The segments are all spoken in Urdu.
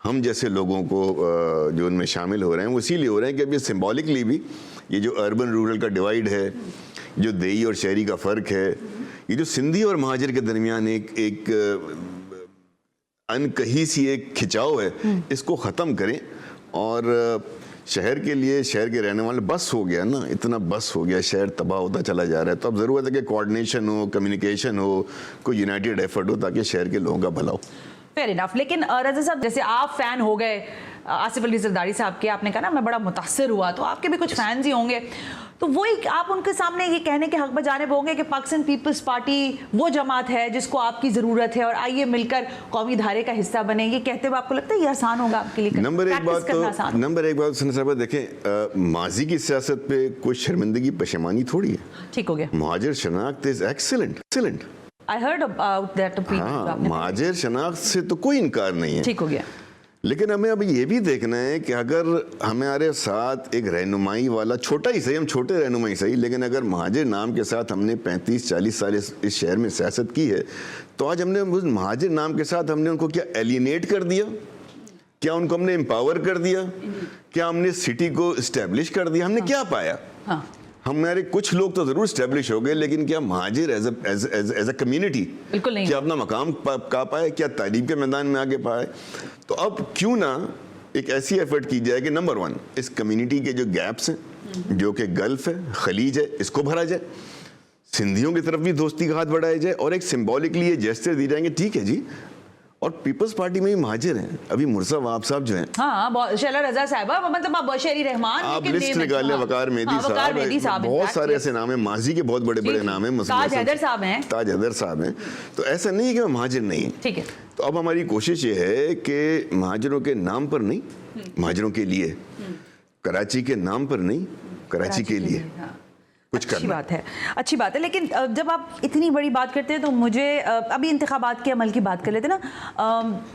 ہم جیسے لوگوں کو جو ان میں شامل ہو رہے ہیں وہ اسی لیے ہو رہے ہیں کہ اب یہ سمبولکلی بھی یہ جو اربن رورل کا ڈیوائیڈ ہے، جو دیہی اور شہری کا فرق ہے، یہ جو سندھی اور مہاجر کے درمیان ایک انکہی سی ایک کھچاؤ ہے، اس کو ختم کریں. اور شہر کے لیے، شہر کے رہنے والے، بس ہو گیا نا، اتنا بس ہو گیا، شہر تباہ ہوتا چلا جا رہا ہے. تو اب ضرورت ہے کہ کوآرڈینیشن ہو، کمیونیکیشن ہو، کوئی یونائٹیڈ ایفرٹ ہو تاکہ شہر کے لوگوں کا بھلا ہو. Fair enough. لیکن رضا صاحب، جیسے آپ فین ہو گئے آصف علی زرداری صاحب کے، آپ نے کہا نا میں بڑا متاثر ہوا، تو آپ کے بھی کچھ فینز ہی ہوں گے، تو وہی آپ ان کے سامنے یہ کہنے کے حق بجانب ہوں گے کہ پاکستان پیپلز پارٹی وہ جماعت ہے جس کو آپ کی ضرورت ہے اور آئیے مل کر قومی دھارے کا حصہ بنیں. یہ کہتے ہوئے آپ کو لگتا ہے یہ آسان ہوگا آپ کے لیے؟ نمبر ایک بات سن صاحبہ، دیکھیں ماضی کی سیاست پہ کوئی شرمندگی پشیمانی تھوڑی ہے. ٹھیک ہو گیا. مہاجر شناخت is excellent. I heard about that opinion. ہاں، مہاجر شناخت سے تو کوئی انکار نہیں ہے. ٹھیک ہو گیا. لیکن ہمیں اب یہ بھی دیکھنا ہے کہ اگر ہمارے ساتھ ایک رہنمائی والا، چھوٹا ہی صحیح، ہم چھوٹے رہنمائی صحیح، لیکن اگر مہاجر نام کے ساتھ ہم نے 35-40 سال اس شہر میں سیاست کی ہے، تو آج ہم نے مہاجر نام کے ساتھ ہم نے ان کو کیا ایلینیٹ کر دیا؟ کیا ان کو ہم نے امپاور کر دیا؟ کیا ہم نے سٹی کو اسٹیبلش کر دیا؟ ہم نے کیا پایا؟ ہمارے کچھ لوگ تو ضرور اسٹیبلش ہو گئے، لیکن کیا مہاجر ایز اے کمیونٹی کیا اپنا مقام پا پائے؟ کیا تعلیم کے میدان میں آگے پائے؟ تو اب کیوں نہ ایک ایسی ایفرٹ کی جائے کہ نمبر 1 اس کمیونٹی کے جو گیپس ہیں، جو کہ گلف ہے، خلیج ہے، اس کو بھرا جائے. سندھیوں کی طرف بھی دوستی کا ہاتھ بڑھایا جائے، اور ایک سمبولکلی یہ جیسچر دی جائیں گے ٹھیک ہے جی. اور پیپلز پارٹی میں بھی مہاجر ہیں. ابھی مرزا وہاب صاحب جو ہیں، ہاں شیلا رضا صاحبہ، مطلب اب شہری رحمان، آپ لسٹ نکال لیں، وقار مہدی صاحب، بہت سارے ایسے نام ہیں، ماضی کے بہت بڑے بڑے نام ہیں، تاج حیدر صاحب ہیں. تو ایسا نہیں ہے کہ مہاجر نہیں ہیں. ٹھیک ہے. تو اب ہماری کوشش یہ ہے کہ مہاجروں کے نام پر نہیں، مہاجروں کے لیے، کراچی کے نام پر نہیں، کراچی کے لیے کچھ کرنا. اچھی بات ہے. لیکن جب آپ اتنی بڑی بات کرتے ہیں تو مجھے ابھی انتخابات کے عمل کی بات کر لیتے نا.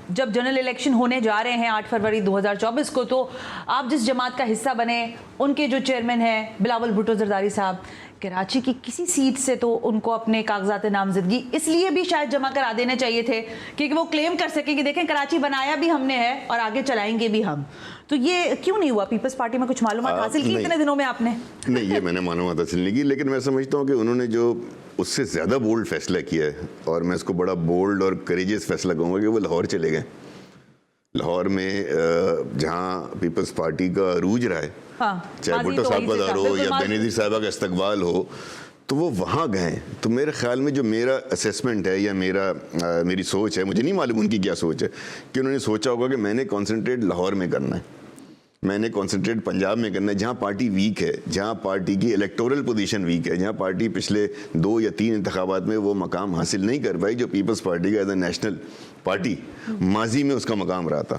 جب جنرل الیکشن ہونے جا رہے ہیں 8 فروری 2024 کو، تو آپ جس جماعت کا حصہ بنے، ان کے جو چیئرمین ہیں بلاول بھٹو زرداری صاحب، کراچی کی کسی سیٹ سے تو ان کو اپنے کاغذات نامزدگی اس لیے بھی شاید جمع کرا دینے چاہیے تھے کیونکہ وہ کلیم کر سکیں کہ دیکھیں کراچی بنایا بھی ہم نے ہے اور آگے چلائیں گے بھی ہم. تو یہ کیوں نہیں ہوا؟ پیپلز پارٹی میں کچھ معلومات حاصل کی اتنے دنوں میں آپ نے؟ نہیں، یہ میں نے معلومات حاصل نہیں کی، لیکن میں سمجھتا ہوں کہ انہوں نے جو اس سے زیادہ بولڈ فیصلہ کیا ہے، اور میں اس کو بڑا بولڈ اور کریجیس فیصلہ کہوں گا، کہ وہ لاہور چلے گئے. لاہور میں جہاں پیپلز پارٹی کا عروج رہا ہے، چاہے بھٹو صاحب کا دور ہو یا بینظیر صاحبہ کا استقبال ہو، تو وہ وہاں گئے. تو میرے خیال میں جو میرا اسیسمنٹ ہے یا میری سوچ ہے، مجھے نہیں معلوم ان کی کیا سوچ ہے، کہ انہوں نے سوچا ہوگا کہ میں نے کانسنٹریٹ لاہور میں کرنا ہے، میں نے کانسنٹریٹ پنجاب میں کرنا ہے، جہاں پارٹی ویک ہے، جہاں پارٹی کی الیکٹورل پوزیشن ویک ہے، جہاں پارٹی پچھلے 2 یا 3 انتخابات میں وہ مقام حاصل نہیں کر پائی جو پیپلز پارٹی کا ایز اے نیشنل پارٹی ماضی میں اس کا مقام رہا تھا.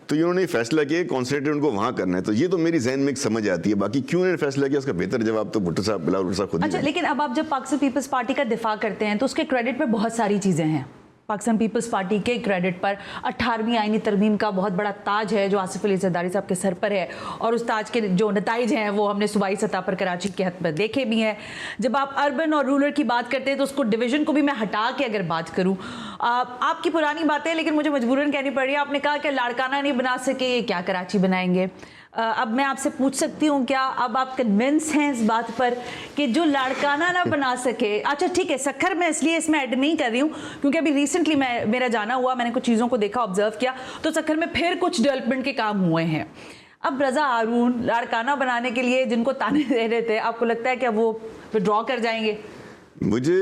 تو انہوں نے فیصلہ کیا کانسنٹریٹ ان کو وہاں کرنا ہے. تو یہ تو میری ذہن میں ایک سمجھ آتی ہے. باقی کیوں انہوں نے فیصلہ کیا، اس کا بہتر جواب تو بھٹو صاحب، بلاول بھٹو صاحب خود. اچھا، لیکن اب آپ جب پاکستان پیپلز پارٹی کا دفاع کرتے ہیں تو اس کے کریڈٹ پہ بہت ساری چیزیں ہیں. پاکستان پیپلز پارٹی کے کریڈٹ پر 18ویں آئینی ترمیم کا بہت بڑا تاج ہے جو آصف علی زرداری صاحب کے سر پر ہے، اور اس تاج کے جو نتائج ہیں وہ ہم نے صوبائی سطح پر کراچی کے حد پر دیکھے بھی ہیں. جب آپ اربن اور رورل کی بات کرتے ہیں تو اس کو ڈویژن کو بھی میں ہٹا کے اگر بات کروں، آپ کی پرانی باتیں لیکن مجھے مجبوراً کہنی پڑ رہی ہے. آپ نے کہا کہ لاڑکانہ نہیں بنا سکے، یہ کیا کراچی بنائیں گے. اب میں آپ سے پوچھ سکتی ہوں، کیا اب آپ کنونس ہیں اس بات پر کہ جو لاڑکانہ نہ بنا سکے؟ اچھا ٹھیک ہے، سکھر میں اس لیے اس میں ایڈ نہیں کر رہی ہوں کیونکہ ابھی ریسنٹلی میرا جانا ہوا، میں نے کچھ چیزوں کو دیکھا، آبزرو کیا، تو سکھر میں پھر کچھ ڈیولپمنٹ کے کام ہوئے ہیں. اب رضا ہارون لاڑکانہ بنانے کے لیے جن کو تانے دے رہے تھے، آپ کو لگتا ہے کہ وہ ودرا کر جائیں گے؟ مجھے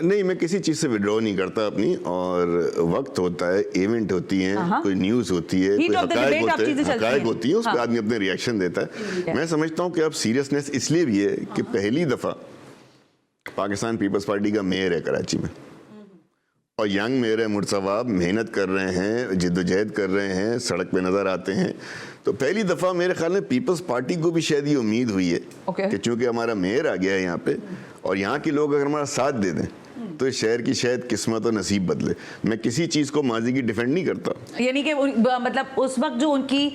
نہیں، میں کسی چیز سے وڈرا نہیں کرتا اپنی. اور وقت ہوتا ہے، ایونٹ ہوتی ہیں، کوئی نیوز ہوتی ہے، کوئی حقائق ہوتی ہیں، اس پہ آدمی اپنے ریئیکشن دیتا ہے. میں سمجھتا ہوں کہ اب سیریسنیس اس لیے بھی ہے کہ پہلی دفعہ پاکستان پیپلز پارٹی کا میئر ہے کراچی میں، اور ینگ میئر ہے مرزا وہاب، محنت کر رہے ہیں، جد و جہد کر رہے ہیں، سڑک پہ نظر آتے ہیں. تو پہلی دفعہ میرے خیال میں پیپلز پارٹی کو بھی شاید یہ امید ہوئی ہے کہ چونکہ ہمارا میئر آ گیا ہے یہاں پہ، اور یہاں کے لوگ اگر ہمارا ساتھ دے دیں تو اس شہر کی شاید قسمت و نصیب بدلے. میں کسی چیز کو ماضی کی ڈیفینڈ نہیں کرتا. یعنی کہ مطلب اس وقت جو ان کی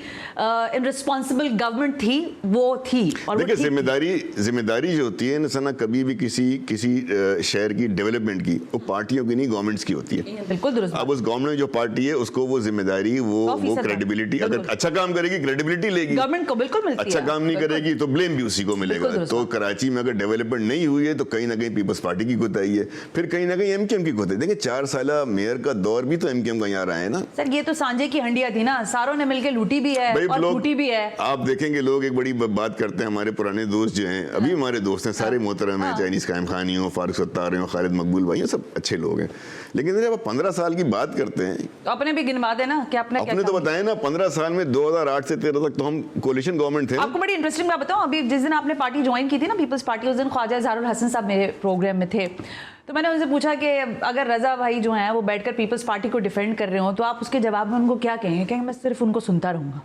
رسپانسبل گورنمنٹ تھی وہ تھی. اور دیکھیں ذمہ داری جو ہوتی ہے نا کبھی بھی کسی شہر کی ڈیولپمنٹ کی وہ پارٹیوں کی نہیں گورنمنٹس کی ہوتی ہے. بالکل درست. اب اس گورنمنٹ جو پارٹی ہے اس کو وہ ذمہ داری وہ کریڈیبلٹی, اگر اچھا کام کرے گی کریڈیبلٹی لے گی, گورنمنٹ کو بالکل ملتی ہے. اچھا کام نہیں کرے گی تو بلیم بھی اسی کو ملے گا. تو کراچی میں اگر ڈیولپمنٹ نہیں ہوئی ہے تو کہیں نہ کہیں پیپلز پارٹی کی کوتاہی ہے, پھر کہیں نہ کہیں ایم کیو ایم کی کوتاہی. دیکھیں 4 سالہ میئر کا دور بھی تو ایم کیو ایم کا یہاں رہا ہے نا سر. یہ تو سانجے کی ہنڈیاں تھی نا, ساروں نے مل کے لوٹی بھی ہے اور لوٹی بھی ہے. آپ دیکھیں گے لوگ ایک بڑی بات کرتے ہیں, ہمارے پرانے دوست جو ہیں ابھی ہمارے دوست ہیں سارے محترم ہیں, چائنیز قائم خانی ہوں, فاروق ستار ہوں, خالد مقبول بھائی ہیں, سب اچھے لوگ ہیں. لیکن جب آپ 15 سال کی بات کرتے ہیں تو اپنے بھی گنوا دیں نا کہ اپنے تو بتائیں نا 15 سال میں 2008 سے 13 تک تو ہم کولیشن گورنمنٹ تھے. آپ کو بڑی انٹرسٹنگ بات بتاؤں, ابھی جس دن آپ نے پارٹی جوائن کی تھی نا پیپلز پارٹی, اس دن خواجہ اظہار الحسن صاحب میرے پروگرام میں تھے. تو میں نے ان سے پوچھا کہ اگر رضا بھائی جو ہیں وہ بیٹھ کر پیپلز پارٹی کو ڈیفینڈ کر رہے ہوں تو آپ اس کے جواب میں ان کو کیا کہیں گے؟ کہیں میں صرف ان کو سنتا رہوں گا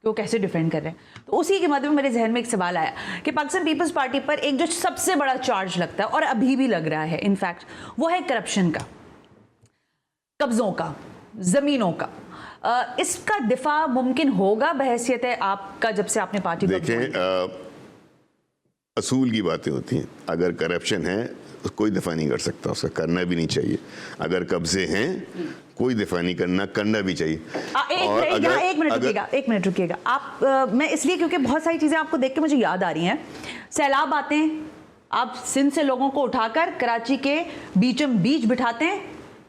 کہ وہ کیسے ڈیفینڈ کر رہے ہیں. تو اسی کے مدد میں میرے ذہن میں ایک سوال آیا کہ پاکستان پیپلز پارٹی پر ایک جو سب سے بڑا چارج لگتا ہے اور ابھی بھی لگ رہا ہے انفیکٹ, وہ ہے کرپشن کا, قبضوں کا, زمینوں کا. اس کا دفاع ممکن ہوگا بحیثیت آپ کا جب سے آپ نے پارٹی کو؟ دیکھیں اصول کی باتیں ہوتی ہیں. اگر کرپشن ہے کوئی دفاع نہیں کر سکتا, اس کا کرنا بھی نہیں چاہیے. اگر قبضے ہیں کوئی دفاع نہیں کرنا بھی چاہیے. ایک منٹ رکیے گا آپ. میں اس لیے کیونکہ بہت ساری چیزیں آپ کو دیکھ کے مجھے یاد آ رہی ہیں. سیلاب آتے ہیں, آپ سندھ سے لوگوں کو اٹھا کر کراچی کے بیچم بیچ بٹھاتے ہیں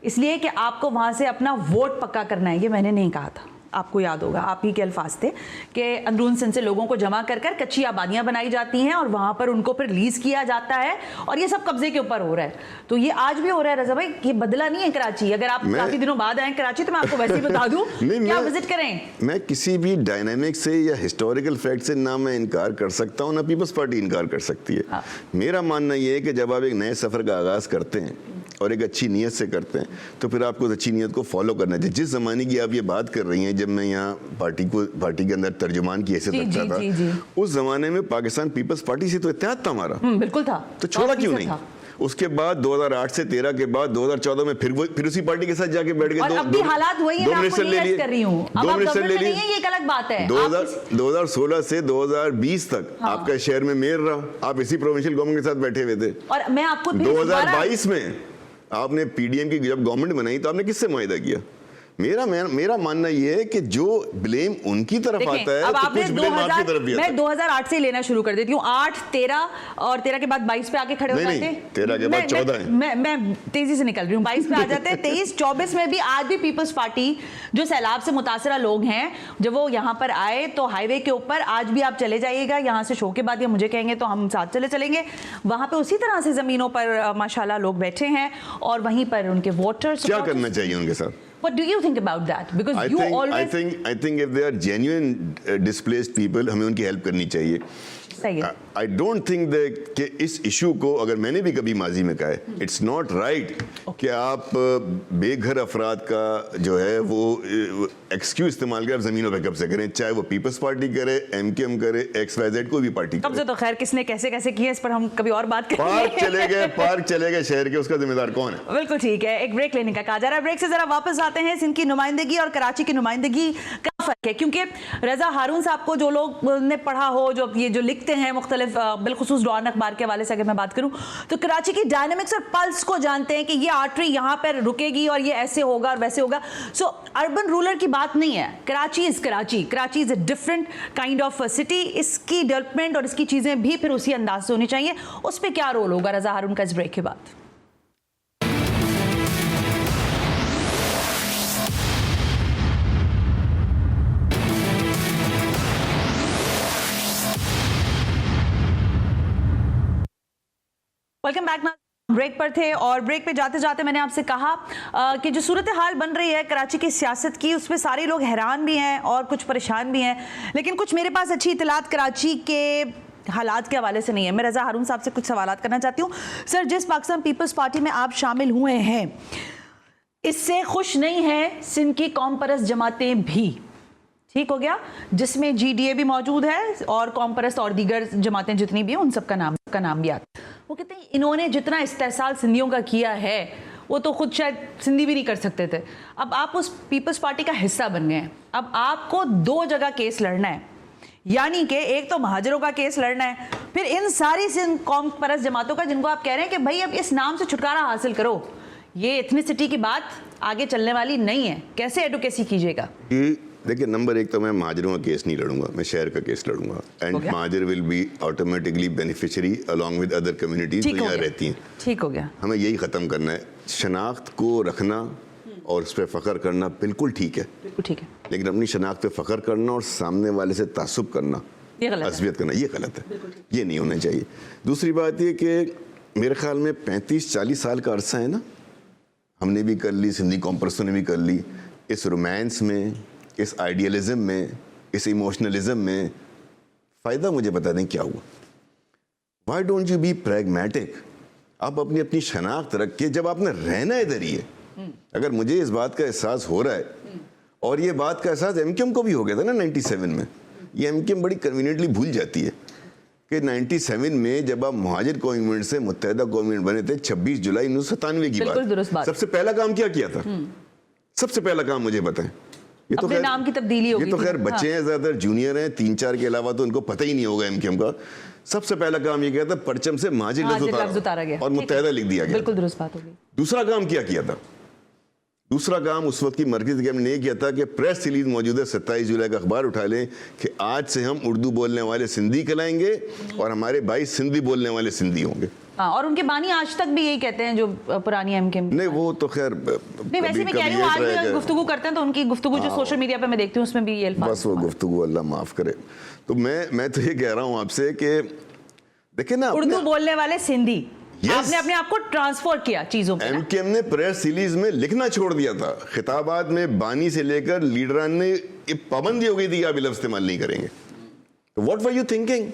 اس لیے کہ آپ کو وہاں سے اپنا ووٹ پکا کرنا ہے. یہ میں نے نہیں کہا تھا, آپ کو یاد ہوگا, آپ ہی کے الفاظ تھے کہ اندرون سندھ سے لوگوں کو جمع کر کر کچی آبادیاں بنائی جاتی ہیں اور وہاں پر ان کو پھر لیز کیا جاتا ہے اور یہ سب قبضے کے اوپر ہو رہا ہے. تو یہ آج بھی ہو رہا ہے رضا بھائی, یہ بدلا نہیں ہے کراچی. اگر آپ کافی دنوں بعد آئیں کراچی تو میں آپ کو ویسے ہی بتا دوں کیا وزٹ کریں. میں کسی بھی ڈائنامک سے یا ہسٹوریکل فیکٹ سے نہ میں انکار کر سکتا ہوں نہ پیپلز پارٹی انکار کر سکتی ہے. میرا ماننا یہ ہے کہ جب آپ ایک نئے سفر کا آغاز کرتے ہیں اور ایک اچھی نیت سے کرتے ہیں تو پھر آپ کو اس اچھی نیت کو فالو کرنا چاہیے. جس زمانے کی آپ یہ بات کر رہی ہیں جب میں یہاں پارٹی کے اندر ترجمان کی حیثیت رکھتا تھا, اس زمانے میں پاکستان پیپلز پارٹی سے تو اتحاد تھا ہمارا. بالکل تھا. تو چھوڑا کیوں نہیں؟ اس کے بعد 2008 سے 13 کے بعد 2014 میں پھر اسی پارٹی کے ساتھ جا کے بیٹھ گئے. اب بھی حالات وہی ہیں, 2 منسٹر لے لیے, 2 منسٹر لے لیے, یہ ایک الگ بات ہے. 2016 سے 2020 تک آپ کا شہر میں میئر رہا, آپ اسی پروونشل گورنمنٹ کے ساتھ بیٹھے ہوئے تھے. اور میں آپ کو 2022 میں آپ نے پی ڈی ایم کی جب گورنمنٹ بنائی تو آپ نے کس سے معاہدہ کیا؟ میرا ماننا یہ ہے کہ جو بلیم ان کی طرف آتا ہے تو کچھ بلیم آپ کی طرف بھی آتا ہے. میں 2008 سے لینا شروع کر دیتی ہوں. 8, 13 اور 13 کے بعد 22 پہ آ کے کھڑے ہو جاتے ہیں. 13 کے بعد 14 ہے. میں تیزی سے نکل رہی ہوں. 22 پہ آ جاتے ہیں. 23, 24 میں بھی آج بھی پیپلز پارٹی جو سیلاب سے متاثرہ لوگ ہیں جب وہ یہاں پر آئے تو ہائی وے کے اوپر آج بھی آپ چلے جائیے گا یہاں سے شو کے بعد, یا مجھے کہیں گے تو ہم ساتھ چلیں گے, وہاں پہ اسی طرح سے زمینوں پر ماشاءاللہ لوگ بیٹھے ہیں اور وہیں پر ان کے ووٹرز. کیا کرنا چاہیے ان کے ساتھ؟ What do you think about that? Because you always... I think if they are genuine displaced people, ہمیں ان کی ہیلپ کرنی چاہیے. I don't think کہ اس ایشو کو, اگر میں نے بھی کبھی ماضی میں کہا ہے, it's not right کہ آپ بے گھر افراد کا جو ہے وہ ایکسکیوز استعمال کر زمینوں پہ قبضے کریں, چاہے وہ پیپلز پارٹی کرے, ایم کیو ایم کرے, ایکس وائی زیڈ کوئی بھی پارٹی کرے. قبضے تو خیر کس نے کیسے کیے اس پر ہم کبھی اور بات کریں گے. پارک چلے گئے شہر کے, اس کا ذمہ دار کون ہے؟ بالکل ٹھیک ہے, ایک بریک لینے کا کہا جا رہا ہے. بریک سے ذرا واپس آتے ہیں. سندھ کی نمائندگی اور کراچی کی نمائندگی کا فرق ہے, کیونکہ رضا ہارون صاحب کو جو لوگ نے پڑھا ہو, جو لکھتے ہیں مختلف, بالخصوص ڈان اخبار کے حوالے سے اگر میں بات کروں تو کراچی کی ڈائنامکس اور پلس کو جانتے ہیں کہ یہ آرٹری یہاں پر رکے گی اور یہ ایسے ہوگا اور ویسے ہوگا. سو اربن رولر کی بات نہیں ہے. Karachi is a different kind of city. اس کی ڈیولپمنٹ اور اس کی چیزیں بھی پھر اسی انداز سے ہونی چاہیے. اس پہ کیا رول ہوگا رضا ہارون کا اس بریک کے بعد؟ Welcome back. بریک پر تھے اور بریک پہ جاتے جاتے میں نے آپ سے کہا کہ جو صورتحال بن رہی ہے کراچی کی سیاست کی, اس پہ سارے لوگ حیران بھی ہیں اور کچھ پریشان بھی ہیں, لیکن کچھ میرے پاس اچھی اطلاعات کراچی کے حالات کے حوالے سے نہیں ہے. میں رضا ہارون صاحب سے کچھ سوالات کرنا چاہتی ہوں. سر, جس پاکستان پیپلز پارٹی میں آپ شامل ہوئے ہیں, اس سے خوش نہیں ہیں سندھ کی قوم پرست جماعتیں بھی, ٹھیک ہو گیا, جس میں جی ڈی اے بھی موجود ہے اور قوم پرست اور دیگر جماعتیں جتنی بھی ہیں ان سب کا نام بھی آتا ہے. وہ کہتے ہیں انہوں نے جتنا استحصال سندھیوں کا کیا ہے وہ تو خود شاید سندھی بھی نہیں کر سکتے تھے. اب آپ اس پیپلز پارٹی کا حصہ بن گئے ہیں, اب آپ کو 2 جگہ کیس لڑنا ہے, یعنی کہ ایک تو مہاجروں کا کیس لڑنا ہے, پھر ان ساری قوم پرست جماعتوں کا جن کو آپ کہہ رہے ہیں کہ بھائی اب اس نام سے چھٹکارا حاصل کرو. یہ ایتھنیسٹی کی بات آگے چلنے والی نہیں ہے. کیسے ایڈوکیسی کیجیے گا؟ دیکھیں, نمبر 1 تو میں مہاجروں کا کیس نہیں لڑوں گا, میں شہر کا کیس لڑوں گا. اینڈ مہاجر will be automatically beneficiary along with other communities جو یہاں رہتی ہیں. ٹھیک ہو گیا. ہمیں یہی ختم کرنا ہے. شناخت کو رکھنا اور اس پہ فخر کرنا بالکل ٹھیک ہے, بالکل ٹھیک ہے, لیکن اپنی شناخت پہ فخر کرنا اور سامنے والے سے تعصب کرنا, عصبیت کرنا, یہ غلط ہے, یہ نہیں ہونا چاہیے. دوسری بات یہ کہ میرے خیال میں 35-40 سال کا عرصہ ہے نا, ہم نے بھی کر لی, سندھی قوم پرستوں نے بھی کر لی, اس رومانس میں, اس آئیڈیلزم میں, اس ایموشنلزم میں. فائدہ مجھے بتا دیں کیا ہوا؟ Why don't you be pragmatic? آپ اپنی شناخت رکھ کے, جب آپ نے رہنا ادھر ہی ہے. اگر مجھے اس بات کا احساس ہو رہا ہے, اور یہ بات کا احساس ایم کیو ایم کو بھی ہو گیا تھا نا 97 میں, یہ ایم کیو ایم بڑی کنوینئنٹلی بھول جاتی ہے کہ 97 میں جب آپ مہاجر قومی موومنٹ سے متحدہ قومی موومنٹ بنے تھے, 26 جولائی 1997 کی بات, سب سے پہلا کام کیا تھا؟ سب سے پہلا کام مجھے بتائیں. یہ تو نام کی تبدیلی ہوگی. یہ تو خیر بچے ہیں, زیادہ تر جونیئر ہیں, 3-4 کے علاوہ تو ان کو پتہ ہی نہیں ہوگا ایم کیو ایم کا. سب سے پہلا کام یہ کیا تھا, پرچم سے مہاجر لفظ اتارا گیا اور متحدہ لکھ دیا گیا. بالکل درست بات ہوگی. دوسرا کام کیا تھا؟ دوسرا کام اس وقت کی مرکزی گورنمنٹ نے یہ کیا تھا کہ پریس ریلیز موجود ہے, 27 جولائی کا اخبار اٹھا لیں کہ آج سے ہم اردو بولنے والے سندھی کہلائیں گے اور ہمارے بھائی سندھی بولنے والے سندھی ہوں گے. اور ان کے بانی آج تک بھی یہی کہتے ہیں جو پرانی ایم کے ایم. نہیں وہ تو خیر نہیں, ویسے میں کہہ رہی ہوں آج بھی گفتگو کرتے ہیں تو ان کی گفتگو جو سوشل میڈیا پہ میں دیکھتی ہوں اس میں بھی یہ الفاظ, بس وہ گفتگو اللہ معاف کرے. تو میں تو یہ کہہ رہا ہوں آپ سے کہ دیکھیں نا, اردو بولنے والے سندھی, آپ نے اپنے آپ کو ٹرانسفر کیا چیزوں پہ. ایم کے ایم نے پریس ریلیز میں لکھنا چھوڑ دیا تھا, خطابات میں بانی سے لے کر لیڈران نے پابندی ہو گئی تھی کہ آپ یہ لفظ استعمال نہیں کریں گے. What were you thinking?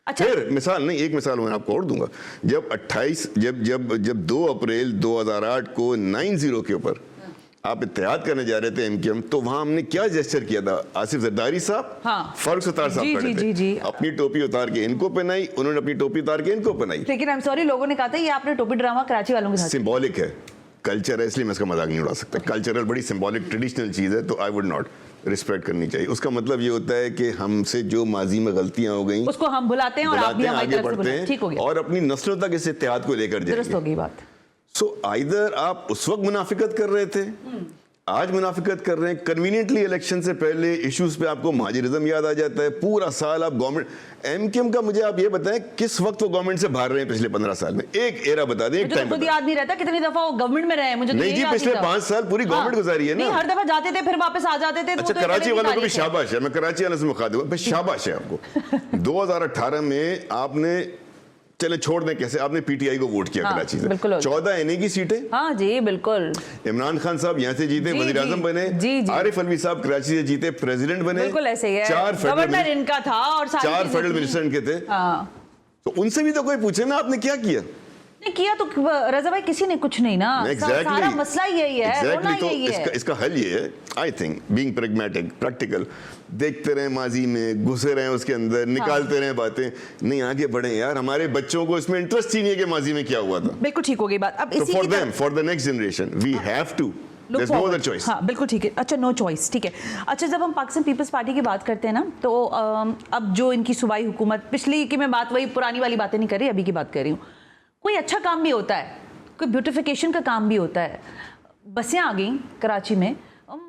پھر مثال نہیں, ایک مثال میں آپ کو اور دوں گا. جب 2 اپریل 2008 کو 9-0 کے اوپر آپ اتحاد کرنے جا رہے تھے ایم کیو ایم, تو وہاں ہم نے کیا جیسچر کیا تھا؟ آصف زرداری صاحب, فاروق ستار صاحب کھڑے تھے, اپنی ٹوپی اتار کے ان کو پہنائی, انہوں نے اپنی ٹوپی اتار کے ان کو پہنائی. لیکن I'm sorry, لوگوں نے کہا تھا یہ آپ نے ٹوپی ڈرامہ کراچی والوں کے ساتھ. سمبولک ہے, کلچر ہے, اس لیے میں اس کا مذاق نہیں اڑا سکتا. کلچرل بڑی سمبولک ٹریڈیشنل چیز ہے, تو آئی وڈ ناٹ رسپیکٹ کرنی چاہیے. اس کا مطلب یہ ہوتا ہے کہ ہم سے جو ماضی میں غلطیاں ہو گئیں اس کو ہم بھلاتے ہیں اور آپ بھی ہماری طرف سے بھلاتے ہیں. ٹھیک ہو گیا. اور اپنی نسلوں تک اس اتحاد کو لے کر جائیں. درست ہوگی بات. سو آئیدر آپ اس وقت منافقت کر رہے تھے, آج منافقت کر رہے ہیں. کنوینئنٹلی الیکشن سے پہلے ایشوز پہ آپ کو مہاجرزم یاد آ جاتا ہے. پورا سال آپ گورنمنٹ ایم کیو ایم کا, مجھے آپ یہ بتائیں کس وقت وہ گورنمنٹ سے باہر رہے ہیں پچھلے 15 سال میں؟ ایک ایرا بتا دیں, ایک ٹائم خود یاد نہیں رہتا کتنی دفعہ وہ گورنمنٹ میں رہے ہیں. مجھے نہیں جی, پچھلے 5 سال پوری گورنمنٹ گزاری ہے نا. ہر دفعہ جاتے تھے پھر واپس آ جاتے تھے. اچھا, کراچی والوں کو بھی شاباش ہے, میں کراچی والوں سے مخاطب ہوں, شاباش ہے آپ کو. 2018 میں آپ نے, چلے چھوڑ دیں کیسے, آپ نے پی ٹی آئی کو ووٹ کیا کراچی سے, 14 این اے کی سیٹیں. ہاں جی بالکل. عمران خان صاحب یہاں سے جیتے, وزیر اعظم بنے. عارف علوی صاحب کراچی سے جیتے, پریزیڈنٹ بنے. بالکل ایسے ہی ہے, 4 گورنر ان کا تھا اور 4 فیڈرل منسٹر ان کے تھے. تو ان سے بھی تو کوئی پوچھے نا آپ نے کیا کیا. نہیں کیا تو رضا بھائی کسی نے کچھ نہیں نا, سارا مسئلہ یہی ہے, ہونا یہی ہے. اس کا حل یہ ہے, I think being pragmatic, practical, دیکھتے رہیں ماضی میں, گھسے رہیں اس کے اندر, نکالتے رہیں باتیں, نہیں آگے بڑھیں یار. ہمارے بچوں کو اس میں انٹرسٹ ہی نہیں ہے کہ ماضی میں کیا ہوا تھا. بالکل ٹھیک ہو گئی بات. اب for them, for the next generation we have to, there's no other choice. ہاں بالکل ٹھیک ہے. اچھا نو چوائس, ٹھیک ہے. اچھا جب ہم پاکستان پیپلز پارٹی کی بات کرتے ہیں نا, تو اب جو ان کی صوبائی حکومت, پچھلی کی میں بات وہی پرانی والی باتیں نہیں کر رہی, ابھی کی بات کر رہی ہوں. کوئی اچھا کام بھی ہوتا ہے, کوئی بیوٹیفیکیشن کا کام بھی ہوتا ہے. بسیں آ گئیں کراچی میں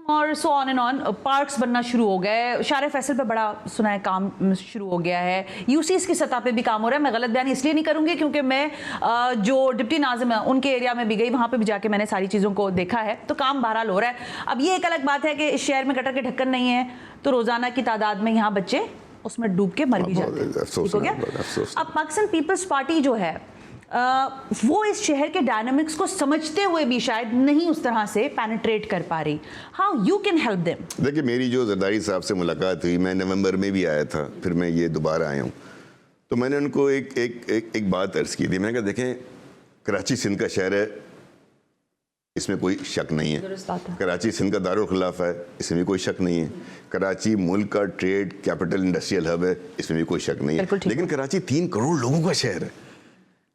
اور سو آن اینڈ آن, پارکس بننا شروع ہو گئے, شارع فیصل پہ بڑا سنا ہے کام شروع ہو گیا ہے, یو سی ایس کی سطح پہ بھی کام ہو رہا ہے. میں غلط بیان اس لیے نہیں کروں گی کیونکہ میں جو ڈپٹی ناظم ہیں ان کے ایریا میں بھی گئی, وہاں پہ بھی جا کے میں نے ساری چیزوں کو دیکھا ہے, تو کام بہرحال ہو رہا ہے. اب یہ ایک الگ بات ہے کہ اس شہر میں گٹر کے ڈھکن نہیں ہے, تو روزانہ کی تعداد میں یہاں بچے اس میں ڈوب کے مر بھی جاتے ہیں. ٹھیک ہو گیا. اب پاکستان پیپلز پارٹی جو ہے وہ اس شہر کے ڈائنامکس کو سمجھتے ہوئے بھی شاید نہیں اس طرح سے پینیٹریٹ کر پا رہی. How you can help them? دیکھیں میری جو زرداری صاحب سے ملاقات ہوئی, میں نومبر میں بھی آیا تھا, پھر میں یہ دوبارہ آیا ہوں, تو میں نے ان کو ایک بات عرض کی تھی. میں نے کہا دیکھیں کراچی سندھ کا شہر ہے, اس میں کوئی شک نہیں ہے. کراچی سندھ کا دارالخلاف ہے, اس میں بھی کوئی شک نہیں ہے. کراچی ملک کا ٹریڈ کیپٹل انڈسٹریل ہب ہے, اس میں بھی کوئی شک نہیں ہے. لیکن کراچی 3 کروڑ لوگوں کا شہر ہے.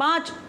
5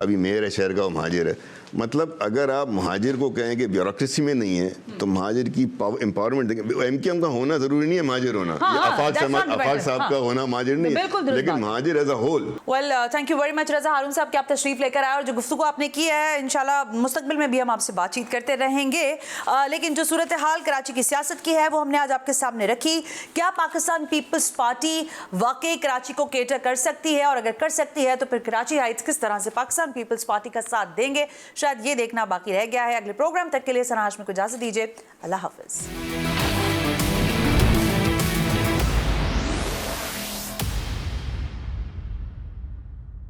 ابھی میئر ہے شہر کا وہ مہاجر ہے. مطلب اگر آپ مہاجر کو کہیں کہ بیوروکریسی میں نہیں ہے تو مہاجر کی امپاورمنٹ دیکھیں. ایم کیو ایم کا ہونا ضروری نہیں ہے مہاجر ہونا, آفاق صاحب کا ہونا مہاجر نہیں ہے, لیکن Mohajir as a whole. Well thank you very much Raza Haroon صاحب کہ آپ تشریف لے کر آئے اور جو گفتگو آپ نے کی ہے انشاءاللہ مستقبل میں بھی ہم آپ سے بات چیت کرتے رہیں گے. لیکن جو صورتحال کراچی کی سیاست کی ہے وہ ہم نے آج آپ کے سامنے رکھی. کیا پاکستان پیپلز پارٹی واقعی کراچی کو کیٹر کر سکتی ہے, اور اگر کر سکتی ہے تو پھر کراچی ہائٹس کس طرح سے پاکستان پیپلز پارٹی کا ساتھ دیں گے, شاید یہ دیکھنا باقی رہ گیا ہے. اگلے پروگرام تک کے لیے ثنا ہاشمی کو اجازت دیجیے. اللہ حافظ.